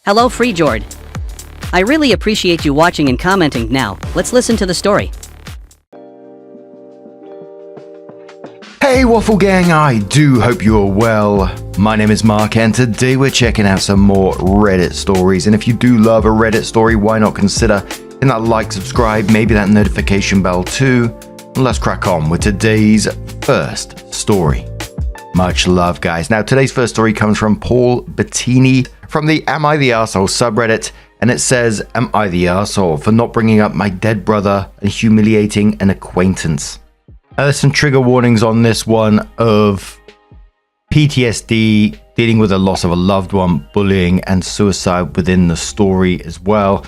Hello, FreeJord. I really appreciate you watching and commenting. Now, let's listen to the story. Hey Waffle Gang, I do hope you are well. My name is Mark and today we're checking out some more Reddit stories. And if you do love a Reddit story, why not consider hitting that like, subscribe, maybe that notification bell too. And let's crack on with today's first story. Much love, guys. Now, today's first story comes from Paul Bettini from the Am I the Arsehole subreddit, and it says, Am I the arsehole for not bringing up my dead brother and humiliating an acquaintance? There's some trigger warnings on this one of PTSD, dealing with the loss of a loved one, bullying, and suicide within the story as well.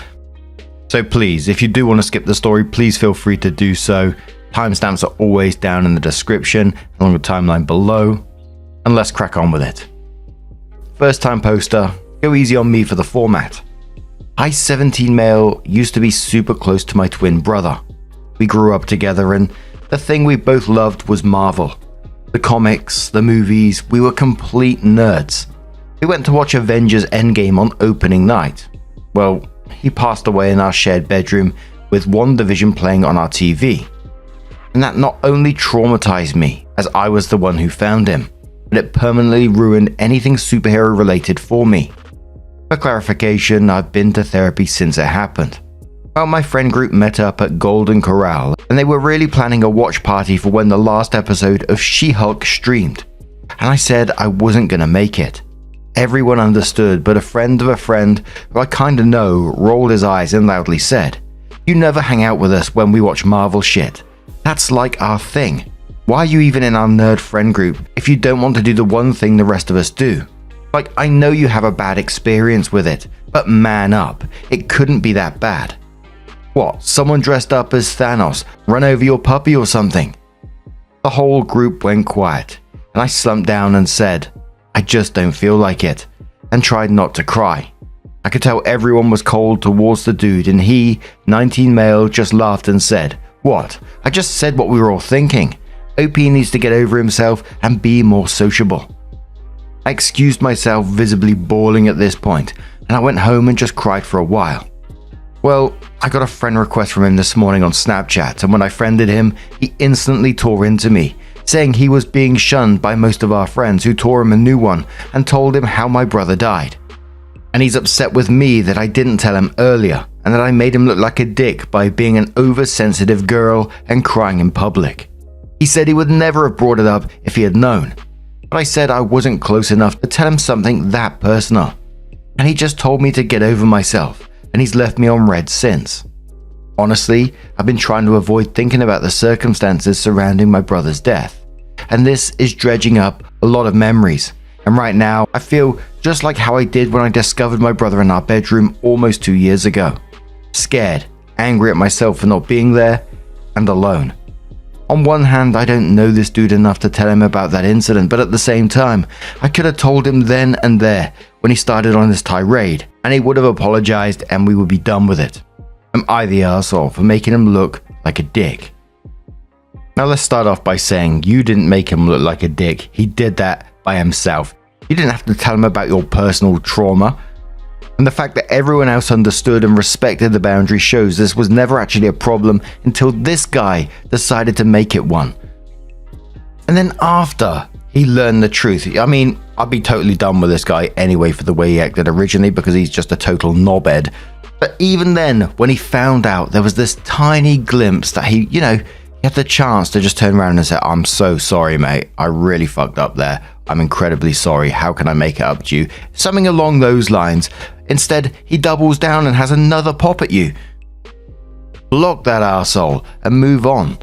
So please, if you do want to skip the story, please feel free to do so. Timestamps are always down in the description, along the timeline below. And let's crack on with it. First time poster, go easy on me for the format. I, 17 male, used to be super close to my twin brother. We grew up together and the thing we both loved was Marvel. The comics, the movies, we were complete nerds. We went to watch Avengers Endgame on opening night. Well, he passed away in our shared bedroom with WandaVision playing on our TV. And that not only traumatized me, as I was the one who found him, but it permanently ruined anything superhero related for me. For clarification, I've been to therapy since it happened. Well, my friend group met up at Golden Corral, and they were really planning a watch party for when the last episode of She-Hulk streamed. And I said I wasn't gonna make it. Everyone understood, but a friend of a friend who I kinda know rolled his eyes and loudly said, "You never hang out with us when we watch Marvel shit. That's like our thing. Why are you even in our nerd friend group if you don't want to do the one thing the rest of us do? Like, I know you have a bad experience with it, but man up, it couldn't be that bad. What, someone dressed up as Thanos run over your puppy or something?" The whole group went quiet, and I slumped down and said, "I just don't feel like it," and tried not to cry. I could tell everyone was cold towards the dude, and he, 19 male, just laughed and said, "What? I just said what we were all thinking. OP needs to get over himself and be more sociable." I excused myself, visibly bawling at this point, and I went home and just cried for a while. Well, I got a friend request from him this morning on Snapchat, and when I friended him, he instantly tore into me, saying he was being shunned by most of our friends who tore him a new one and told him how my brother died. And he's upset with me that I didn't tell him earlier, and that I made him look like a dick by being an oversensitive girl and crying in public. He said he would never have brought it up if he had known, but I said I wasn't close enough to tell him something that personal. And he just told me to get over myself, and he's left me on red since. Honestly, I've been trying to avoid thinking about the circumstances surrounding my brother's death, and this is dredging up a lot of memories. And right now, I feel just like how I did when I discovered my brother in our bedroom almost 2 years ago. Scared, angry at myself for not being there, and alone. On one hand, I don't know this dude enough to tell him about that incident, but at the same time, I could have told him then and there when he started on this tirade, and he would have apologized and we would be done with it. Am I the arsehole for making him look like a dick? Now let's start off by saying you didn't make him look like a dick. He did that by himself. You didn't have to tell him about your personal trauma. And the fact that everyone else understood and respected the boundary shows this was never actually a problem until this guy decided to make it one. And then after he learned the truth, I mean, I'd be totally done with this guy anyway for the way he acted originally because he's just a total knobhead. But even then, when he found out, there was this tiny glimpse that he had the chance to just turn around and say, "I'm so sorry, mate. I really fucked up there. I'm incredibly sorry. How can I make it up to you?" Something along those lines. Instead, he doubles down and has another pop at you. Block that arsehole and move on.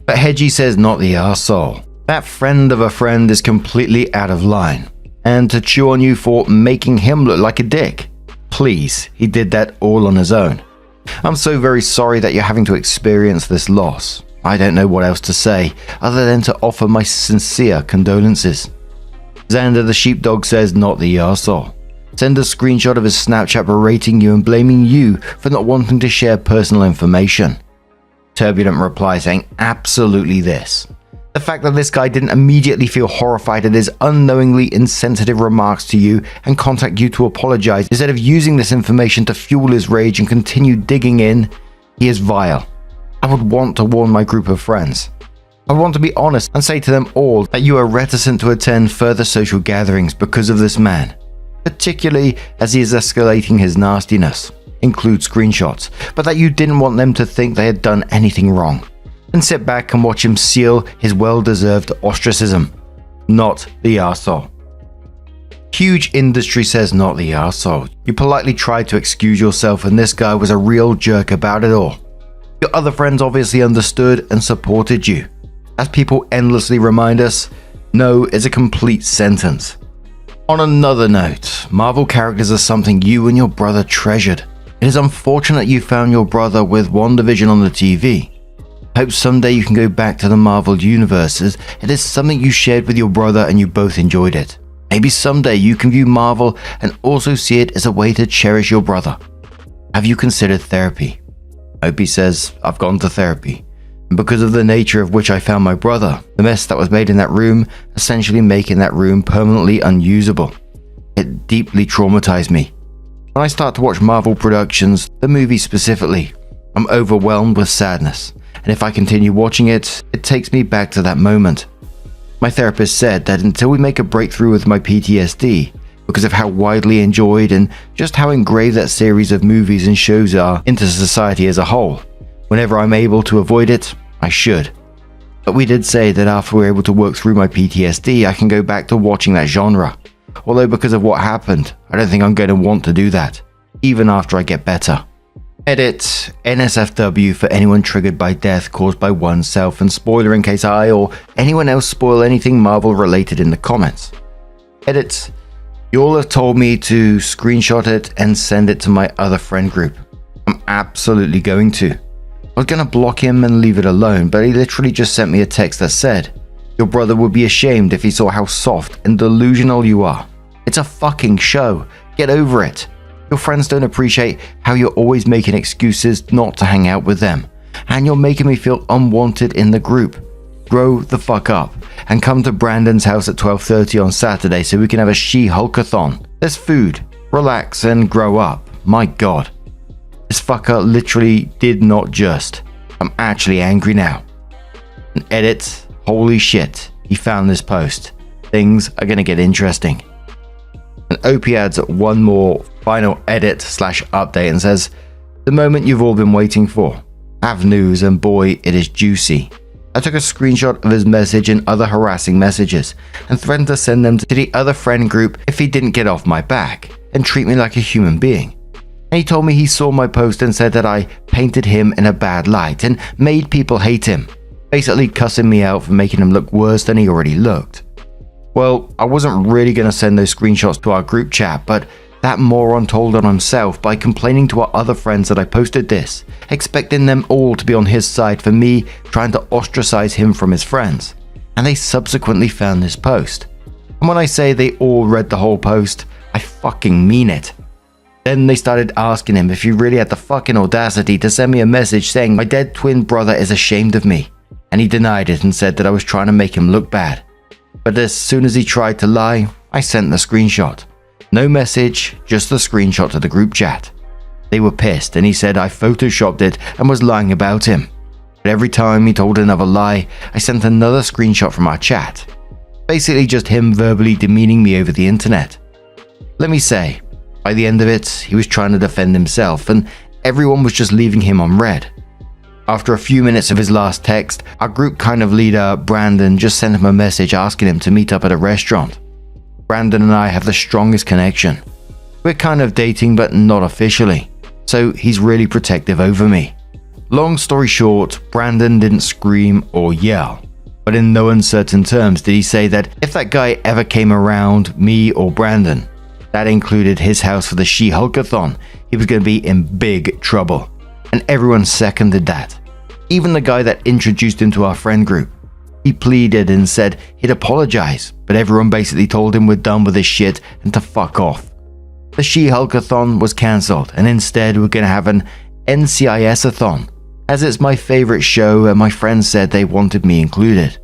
But Hedgie says not the arsehole. That friend of a friend is completely out of line. And to chew on you for making him look like a dick. Please, he did that all on his own. I'm so very sorry that you're having to experience this loss. I don't know what else to say other than to offer my sincere condolences. Xander the sheepdog says not the arsehole. Send a screenshot of his Snapchat berating you and blaming you for not wanting to share personal information. Turbulent reply saying absolutely this. The fact that this guy didn't immediately feel horrified at his unknowingly insensitive remarks to you and contact you to apologize instead of using this information to fuel his rage and continue digging in, he is vile. I would want to warn my group of friends. I want to be honest and say to them all that you are reticent to attend further social gatherings because of this man, particularly as he is escalating his nastiness, include screenshots, but that you didn't want them to think they had done anything wrong, and sit back and watch him seal his well-deserved ostracism. Not the arsehole. Huge industry says not the arsehole. You politely tried to excuse yourself and this guy was a real jerk about it all. Your other friends obviously understood and supported you. As people endlessly remind us, no is a complete sentence. On another note, Marvel characters are something you and your brother treasured. It is unfortunate you found your brother with WandaVision on the TV. I hope someday you can go back to the Marvel universe as it is something you shared with your brother and you both enjoyed it. Maybe someday you can view Marvel and also see it as a way to cherish your brother. Have you considered therapy? Opie says, I've gone to therapy. And because of the nature of which I found my brother, the mess that was made in that room, essentially making that room permanently unusable. It deeply traumatized me. When I start to watch Marvel productions, the movies specifically, I'm overwhelmed with sadness. And if I continue watching it, it takes me back to that moment. My therapist said that until we make a breakthrough with my PTSD, because of how widely enjoyed and just how engraved that series of movies and shows are into society as a whole, whenever I'm able to avoid it, I should. But we did say that after we're able to work through my PTSD, I can go back to watching that genre. Although because of what happened, I don't think I'm going to want to do that, even after I get better. Edit NSFW for anyone triggered by death caused by oneself, and spoiler in case I or anyone else spoil anything Marvel related in the comments. Edit, you all have told me to screenshot it and send it to my other friend group. I'm absolutely going to. I was going to block him and leave it alone, but he literally just sent me a text that said, your brother would be ashamed if he saw how soft and delusional you are. It's a fucking show. Get over it. Your friends don't appreciate how you're always making excuses not to hang out with them, and you're making me feel unwanted in the group. Grow the fuck up and come to Brandon's house at 12:30 on Saturday so we can have a She-Hulkathon. There's food. Relax and grow up. My god. This fucker literally did not just. I'm actually angry now. And edit, holy shit, he found this post. Things are gonna get interesting. And OP adds one more final edit/update and says, the moment you've all been waiting for. Have news and boy, it is juicy. I took a screenshot of his message and other harassing messages and threatened to send them to the other friend group if he didn't get off my back and treat me like a human being. And he told me he saw my post and said that I painted him in a bad light and made people hate him, basically cussing me out for making him look worse than he already looked. Well, I wasn't really going to send those screenshots to our group chat, but that moron told on himself by complaining to our other friends that I posted this, expecting them all to be on his side for me trying to ostracize him from his friends. And they subsequently found this post. And when I say they all read the whole post, I fucking mean it. Then they started asking him if he really had the fucking audacity to send me a message saying my dead twin brother is ashamed of me. And he denied it and said that I was trying to make him look bad. But as soon as he tried to lie, I sent the screenshot. No message, just the screenshot to the group chat. They were pissed and he said I photoshopped it and was lying about him. But every time he told another lie, I sent another screenshot from our chat. Basically just him verbally demeaning me over the internet. Let me say, by the end of it, he was trying to defend himself and everyone was just leaving him on red. After a few minutes of his last text, our group kind of leader, Brandon, just sent him a message asking him to meet up at a restaurant. Brandon and I have the strongest connection. We're kind of dating but not officially, so he's really protective over me. Long story short, Brandon didn't scream or yell, but in no uncertain terms did he say that if that guy ever came around me or Brandon, that included his house for the She-Hulkathon, he was going to be in big trouble. And everyone seconded that. Even the guy that introduced him to our friend group. He pleaded and said he'd apologize, but everyone basically told him we're done with this shit and to fuck off. The She-Hulkathon was cancelled and instead we're going to have an NCIS-a-thon, as it's my favorite show and my friends said they wanted me included.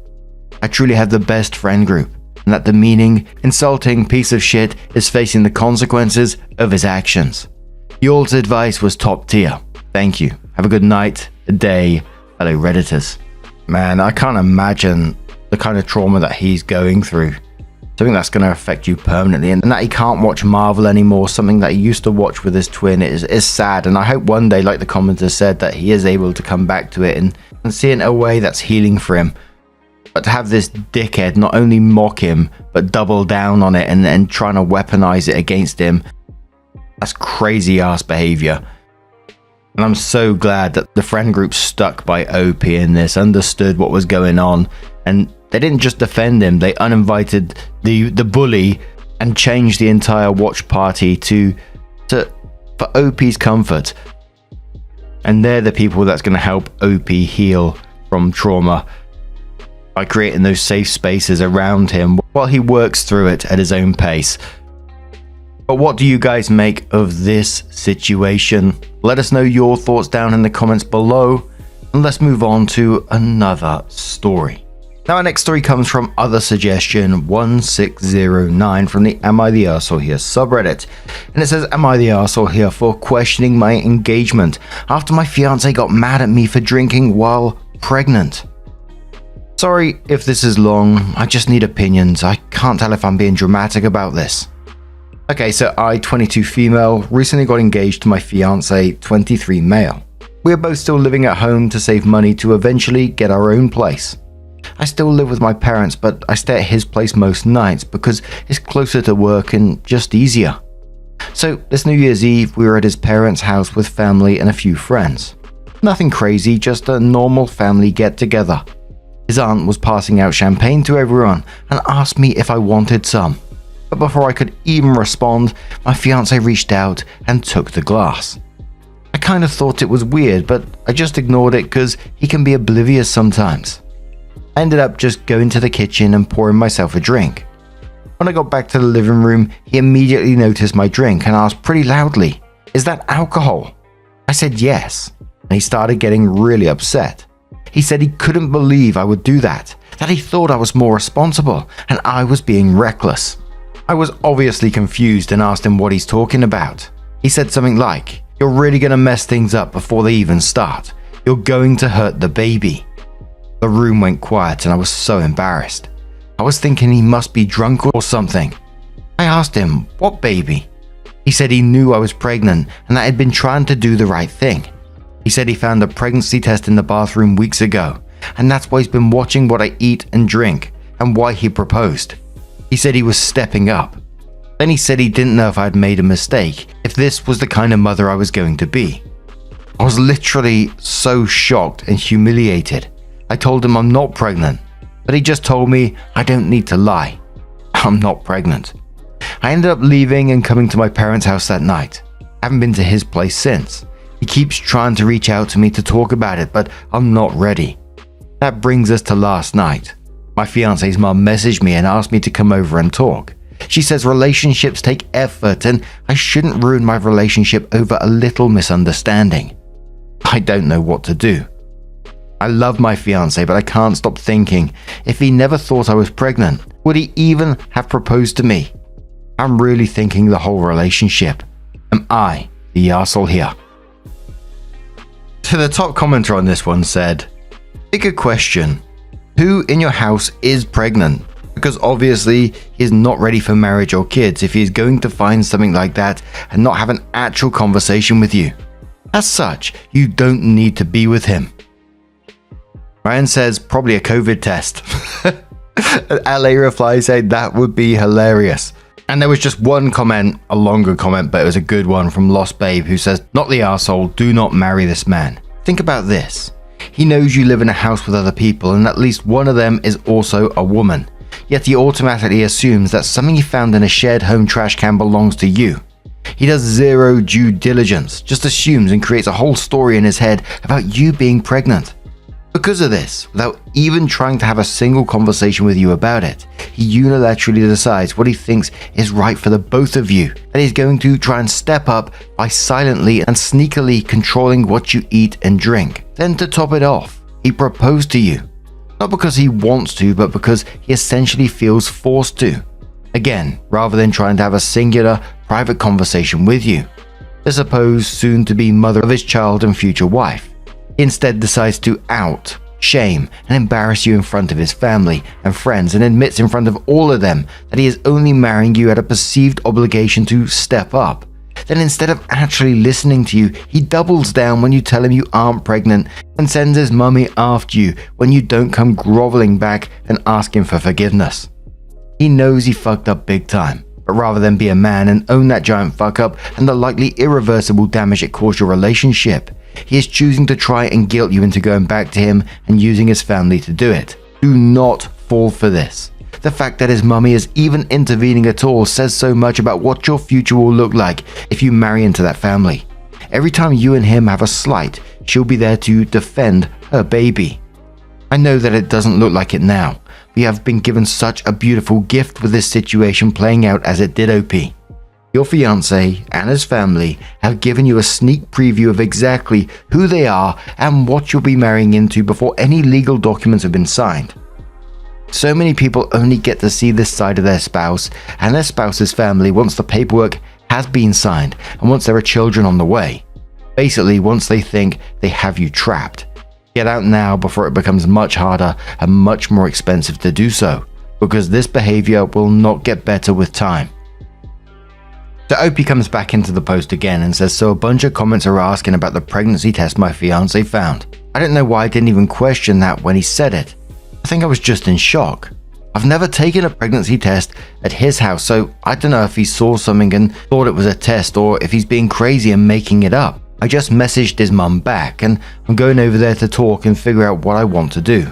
I truly have the best friend group, and that the meaning, insulting piece of shit is facing the consequences of his actions. Y'all's advice was top tier. Thank you. Have a good night, a day, fellow Redditors. Man, I can't imagine the kind of trauma that he's going through. Something that's going to affect you permanently, and that he can't watch Marvel anymore, something that he used to watch with his twin, is sad. And I hope one day, like the commenter said, that he is able to come back to it and see it in a way that's healing for him. But to have this dickhead not only mock him, but double down on it and trying to weaponize it against him, that's crazy ass behavior. And I'm so glad that the friend group stuck by OP in this, understood what was going on, and they didn't just defend him, they uninvited the bully and changed the entire watch party for OP's comfort. And they're the people that's going to help OP heal from trauma by creating those safe spaces around him while he works through it at his own pace. But what do you guys make of this situation? Let us know your thoughts down in the comments below, and let's move on to another story. Now, our next story comes from Other Suggestion 1609 from the Am I the Arsehole Here subreddit. And it says, Am I the arsehole here for questioning my engagement after my fiance got mad at me for drinking while pregnant? Sorry if this is long, I just need opinions. I can't tell if I'm being dramatic about this. Okay, so I, 22 female, recently got engaged to my fiance, 23 male. We are both still living at home to save money to eventually get our own place. I still live with my parents, but I stay at his place most nights because it's closer to work and just easier. So this New Year's Eve, we were at his parents' house with family and a few friends. Nothing crazy, just a normal family get-together. His aunt was passing out champagne to everyone and asked me if I wanted some. But before I could even respond, my fiance reached out and took the glass. I kind of thought it was weird, but I just ignored it because he can be oblivious sometimes. I ended up just going to the kitchen and pouring myself a drink. When I got back to the living room, he immediately noticed my drink and asked pretty loudly, "Is that alcohol?" I said yes, and he started getting really upset. He said he couldn't believe I would do that he thought I was more responsible and I was being reckless. I was obviously confused and asked him what he's talking about. He said something like, "You're really going to mess things up before they even start. You're going to hurt the baby." The room went quiet and I was so embarrassed. I was thinking he must be drunk or something. I asked him, "What baby?" He said he knew I was pregnant and that I'd been trying to do the right thing. He said he found a pregnancy test in the bathroom weeks ago, and that's why he's been watching what I eat and drink and why he proposed. He said he was stepping up. Then he said he didn't know if I'd made a mistake, if this was the kind of mother I was going to be. I was literally so shocked and humiliated. I told him I'm not pregnant, but he just told me I don't need to lie. I'm not pregnant. I ended up leaving and coming to my parents' house that night. I haven't been to his place since. He keeps trying to reach out to me to talk about it, but I'm not ready. That brings us to last night. My fiance's mom messaged me and asked me to come over and talk. She says relationships take effort and I shouldn't ruin my relationship over a little misunderstanding. I don't know what to do. I love my fiance, but I can't stop thinking, if he never thought I was pregnant, would he even have proposed to me? I'm really thinking the whole relationship. Am I the arsehole here? So the top commenter on this one said, "Bigger question. Who in your house is pregnant? Because obviously he is not ready for marriage or kids if he is going to find something like that and not have an actual conversation with you. As such, you don't need to be with him." Ryan says, "Probably a COVID test." LA replies saying that would be hilarious. And there was just one comment, a longer comment, but it was a good one from Lost Babe, who says, "Not the arsehole, do not marry this man. Think about this. He knows you live in a house with other people and at least one of them is also a woman. Yet he automatically assumes that something he found in a shared home trash can belongs to you. He does zero due diligence, just assumes and creates a whole story in his head about you being pregnant. Because of this, without even trying to have a single conversation with you about it, he unilaterally decides what he thinks is right for the both of you, that he's going to try and step up by silently and sneakily controlling what you eat and drink. Then to top it off, he proposed to you. Not because he wants to, but because he essentially feels forced to. Again, rather than trying to have a singular, private conversation with you, the supposed soon-to-be mother of his child and future wife. He instead decides to out, shame, and embarrass you in front of his family and friends, and admits in front of all of them that he is only marrying you out of perceived obligation to step up. Then instead of actually listening to you, he doubles down when you tell him you aren't pregnant and sends his mummy after you when you don't come groveling back and asking for forgiveness. He knows he fucked up big time, but rather than be a man and own that giant fuck up and the likely irreversible damage it caused your relationship, he is choosing to try and guilt you into going back to him and using his family to do it. Do not fall for this. The fact that his mummy is even intervening at all says so much about what your future will look like if you marry into that family. Every time you and him have a slight, she'll be there to defend her baby. I know that it doesn't look like it now. We have been given such a beautiful gift with this situation playing out as it did, OP. Your fiancé and his family have given you a sneak preview of exactly who they are and what you'll be marrying into before any legal documents have been signed. So many people only get to see this side of their spouse and their spouse's family once the paperwork has been signed and once there are children on the way. Basically, once they think they have you trapped. Get out now before it becomes much harder and much more expensive to do so, because this behavior will not get better with time. So Opie comes back into the post again and says, so a bunch of comments are asking about the pregnancy test my fiance found. I don't know why I didn't even question that when he said it. I think I was just in shock. I've never taken a pregnancy test at his house, so I don't know if he saw something and thought it was a test or if he's being crazy and making it up. I just messaged his mum back and I'm going over there to talk and figure out what I want to do.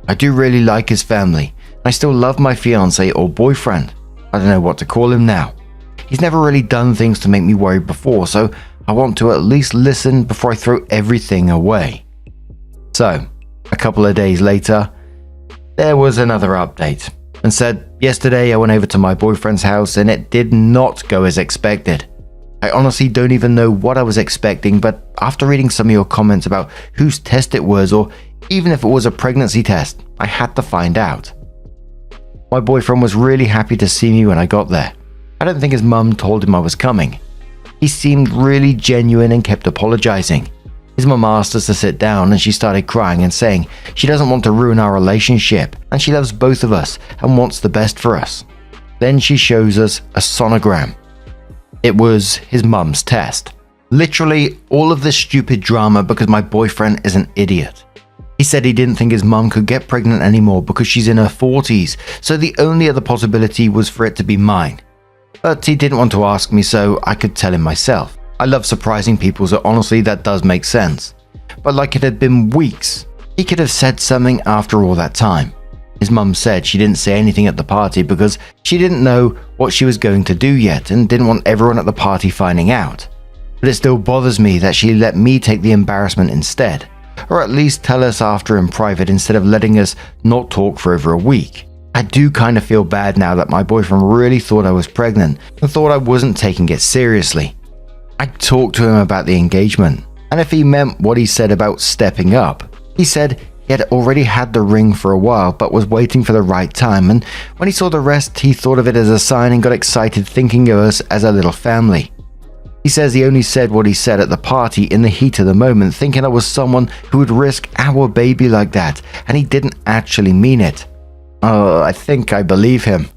I do really like his family. I still love my fiance or boyfriend. I don't know what to call him now. He's never really done things to make me worry before, so I want to at least listen before I throw everything away. So, a couple of days later, there was another update and said, yesterday I went over to my boyfriend's house and it did not go as expected. I honestly don't even know what I was expecting, but after reading some of your comments about whose test it was or even if it was a pregnancy test, I had to find out. My boyfriend was really happy to see me when I got there. I don't think his mum told him I was coming. He seemed really genuine and kept apologizing. His mum asked us to sit down and she started crying and saying she doesn't want to ruin our relationship and she loves both of us and wants the best for us. Then she shows us a sonogram. It was his mum's test. Literally all of this stupid drama because my boyfriend is an idiot. He said he didn't think his mum could get pregnant anymore because she's in her 40s, so the only other possibility was for it to be mine. But he didn't want to ask me, so I could tell him myself. I love surprising people, so honestly that does make sense. But like it had been weeks, he could have said something after all that time. His mum said she didn't say anything at the party because she didn't know what she was going to do yet and didn't want everyone at the party finding out. But it still bothers me that she let me take the embarrassment instead, or at least tell us after in private instead of letting us not talk for over a week. I do kind of feel bad now that my boyfriend really thought I was pregnant and thought I wasn't taking it seriously. I talked to him about the engagement, and if he meant what he said about stepping up, he said he had already had the ring for a while but was waiting for the right time, and when he saw the rest he thought of it as a sign and got excited thinking of us as a little family. He says he only said what he said at the party in the heat of the moment, thinking I was someone who would risk our baby like that, and he didn't actually mean it. I think I believe him.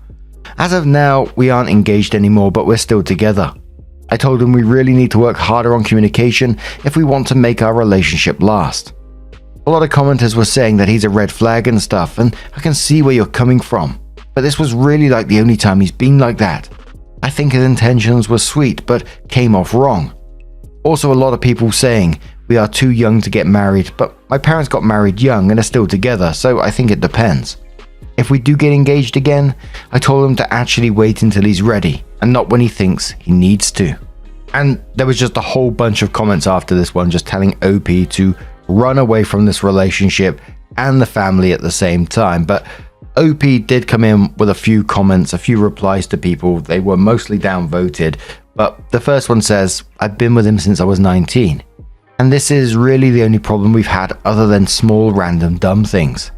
As of now, we aren't engaged anymore, but we're still together. I told him we really need to work harder on communication if we want to make our relationship last. A lot of commenters were saying that he's a red flag and stuff, and I can see where you're coming from, but this was really like the only time he's been like that. I think his intentions were sweet, but came off wrong. Also, a lot of people saying we are too young to get married, but my parents got married young and are still together, so I think it depends. If we do get engaged again, I told him to actually wait until he's ready and not when he thinks he needs to. And there was just a whole bunch of comments after this one just telling OP to run away from this relationship and the family at the same time. But OP did come in with a few comments, a few replies to people. They were mostly downvoted, but the first one says, I've been with him since I was 19. And this is really the only problem we've had other than small random dumb things.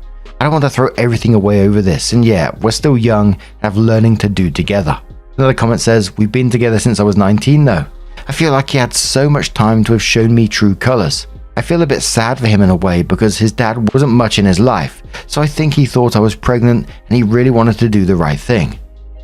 I don't want to throw everything away over this, and yeah, we're still young and have learning to do together. Another comment says, we've been together since I was 19 though. I feel like he had so much time to have shown me true colors. I feel a bit sad for him in a way because his dad wasn't much in his life, so I think he thought I was pregnant and he really wanted to do the right thing.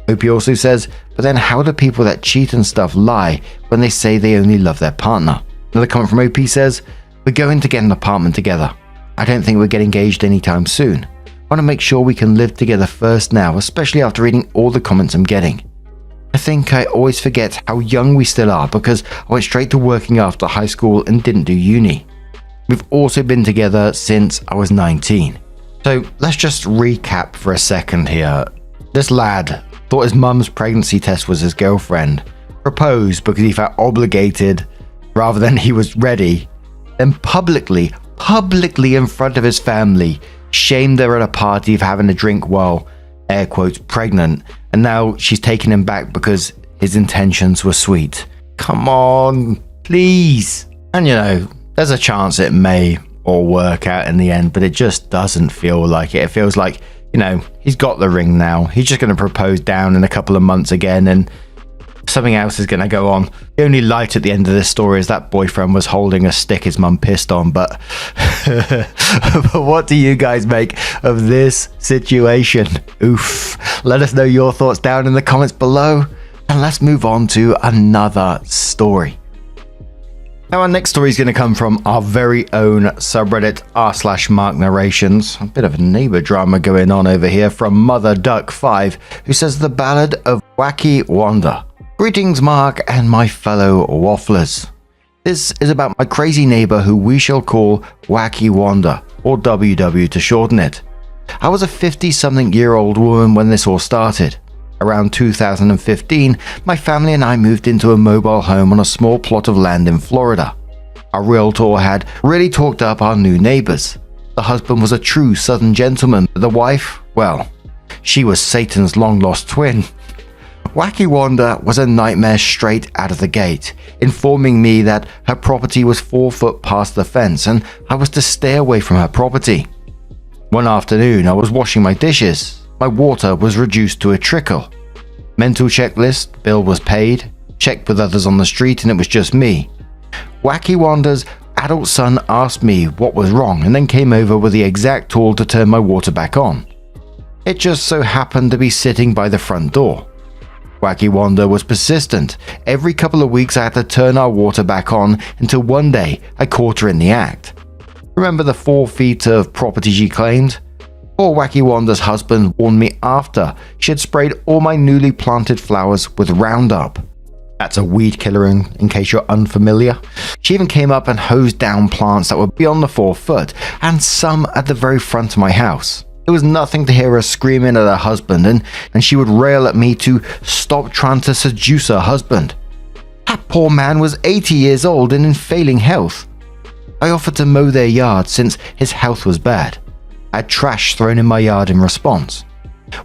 OP also says, but then how do people that cheat and stuff lie when they say they only love their partner? Another comment from OP says, we're going to get an apartment together. I don't think we'll get engaged anytime soon. I want to make sure we can live together first now, especially after reading all the comments I'm getting. I think I always forget how young we still are because I went straight to working after high school and didn't do uni. We've also been together since I was 19. So let's just recap for a second here. This lad thought his mum's pregnancy test was his girlfriend, proposed because he felt obligated rather than he was ready, then publicly in front of his family, shamed her at a party for having a drink while, air quotes, pregnant, and now she's taking him back because his intentions were sweet. Come on, please. And you know, there's a chance it may all work out in the end, but it just doesn't feel like it. It feels like, you know, he's got the ring now. He's just going to propose down in a couple of months again and something else is going to go on. The only light at the end of this story is that boyfriend was holding a stick his mum pissed on, but but what do you guys make of this situation? Oof. Let us know your thoughts down in the comments below, and let's move on to another story. Now our next story is going to come from our very own subreddit r/Mark Narrations. A bit of neighbor drama going on over here from Mother Duck 5, who says the Ballad of Wacky Wanda. Greetings, Mark and my fellow wafflers. This is about my crazy neighbor who we shall call Wacky Wanda, or WW to shorten it. I was a 50-something-year-old woman when this all started. Around 2015, my family and I moved into a mobile home on a small plot of land in Florida. Our realtor had really talked up our new neighbors. The husband was a true Southern gentleman, but the wife, well, she was Satan's long-lost twin. Wacky Wanda was a nightmare straight out of the gate, informing me that her property was 4 foot past the fence and I was to stay away from her property. One afternoon, I was washing my dishes. My water was reduced to a trickle. Mental checklist, bill was paid, checked with others on the street, and it was just me. Wacky Wanda's adult son asked me what was wrong and then came over with the exact tool to turn my water back on. It just so happened to be sitting by the front door. Wacky Wanda was persistent. Every couple of weeks I had to turn our water back on until one day I caught her in the act. Remember the 4 feet of property she claimed? Poor Wacky Wanda's husband warned me after she had sprayed all my newly planted flowers with Roundup. That's a weed killer in case you're unfamiliar. She even came up and hosed down plants that were beyond the 4 foot and some at the very front of my house. There was nothing to hear her screaming at her husband, and she would rail at me to stop trying to seduce her husband. That poor man was 80 years old and in failing health. I offered to mow their yard since his health was bad. I had trash thrown in my yard in response.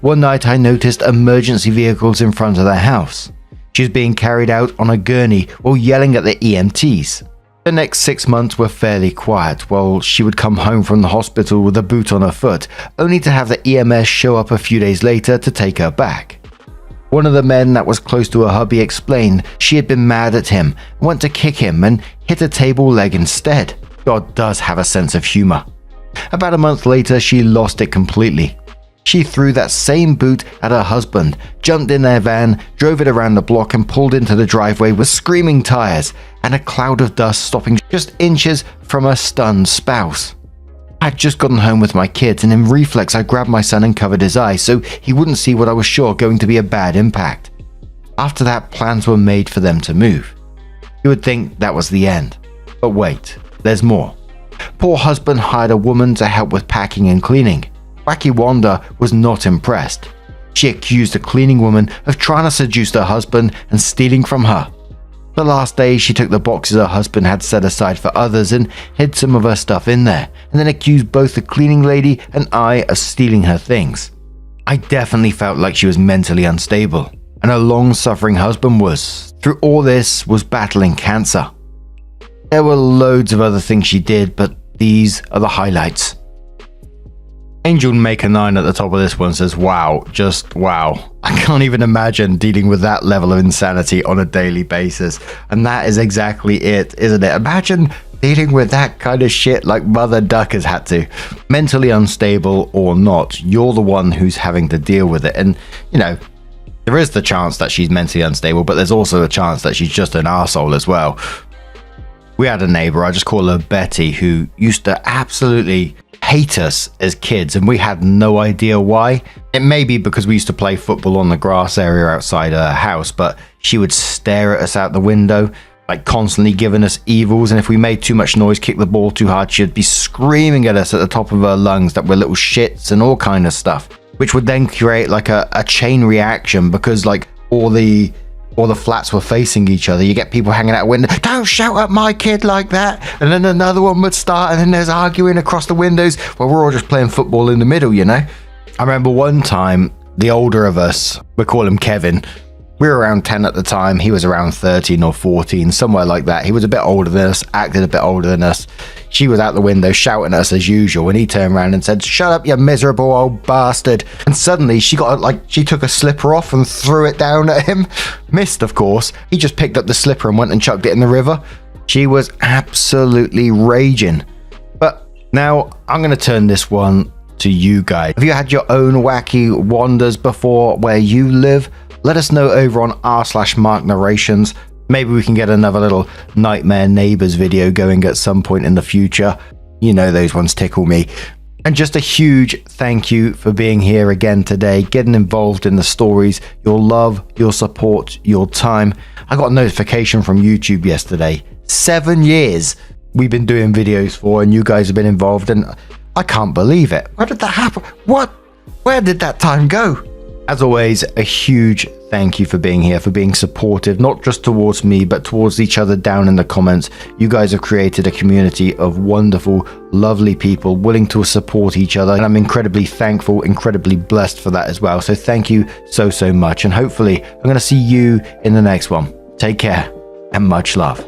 One night I noticed emergency vehicles in front of their house. She was being carried out on a gurney while yelling at the EMTs. The next 6 months were fairly quiet while she would come home from the hospital with a boot on her foot, only to have the EMS show up a few days later to take her back. One of the men that was close to her hubby explained she had been mad at him, went to kick him and hit a table leg instead. God does have a sense of humor. About a month later, she lost it completely. She threw that same boot at her husband, jumped in their van, drove it around the block and pulled into the driveway with screaming tires and a cloud of dust stopping just inches from her stunned spouse. I had just gotten home with my kids and in reflex I grabbed my son and covered his eyes so he wouldn't see what I was sure going to be a bad impact. After that, plans were made for them to move. You would think that was the end. But wait, there's more. Poor husband hired a woman to help with packing and cleaning. Wacky Wanda was not impressed. She accused the cleaning woman of trying to seduce her husband and stealing from her. The last day, she took the boxes her husband had set aside for others and hid some of her stuff in there, and then accused both the cleaning lady and I of stealing her things. I definitely felt like she was mentally unstable, and her long-suffering husband was, through all this, was battling cancer. There were loads of other things she did, but these are the highlights. Angel Maker 9 at the top of this one says, wow, just wow. I can't even imagine dealing with that level of insanity on a daily basis. And that is exactly it, isn't it? Imagine dealing with that kind of shit like Mother Duck has had to. Mentally unstable or not, you're the one who's having to deal with it. And, you know, there is the chance that she's mentally unstable, but there's also a chance that she's just an arsehole as well. We had a neighbor, I just call her Betty, who used to absolutely hate us as kids, and we had no idea why. It may be because we used to play football on the grass area outside her house, but she would stare at us out the window, like constantly giving us evils, and if we made too much noise, kicked the ball too hard, she'd be screaming at us at the top of her lungs that we're little shits and all kind of stuff, which would then create like a chain reaction, because like all the flats were facing each other. You get people hanging out a window, don't shout at my kid like that, and then another one would start, and then there's arguing across the windows while we're all just playing football in the middle, you know. I remember one time, the older of us, we call him Kevin, we were around 10 at the time, he was around 13 or 14, somewhere like that. He was a bit older than us, acted a bit older than us. She was out the window shouting at us as usual, and he turned around and said, shut up, you miserable old bastard. And suddenly she took a slipper off and threw it down at him. Missed, of course. He just picked up the slipper and went and chucked it in the river. She was absolutely raging. But now I'm going to turn this one to you guys. Have you had your own wacky wonders before where you live? Let us know over on r/marknarrations. Maybe we can get another little Nightmare Neighbors video going at some point in the future. You know, those ones tickle me. And just a huge thank you for being here again today, getting involved in the stories, your love, your support, your time. I got a notification from YouTube yesterday. 7 years we've been doing videos for, and you guys have been involved, and I can't believe it. Where did that happen? What? Where did that time go? As always, a huge thank you for being here, for being supportive, not just towards me, but towards each other down in the comments. You guys have created a community of wonderful, lovely people willing to support each other. And I'm incredibly thankful, incredibly blessed for that as well. So thank you so, so much. And hopefully I'm going to see you in the next one. Take care and much love.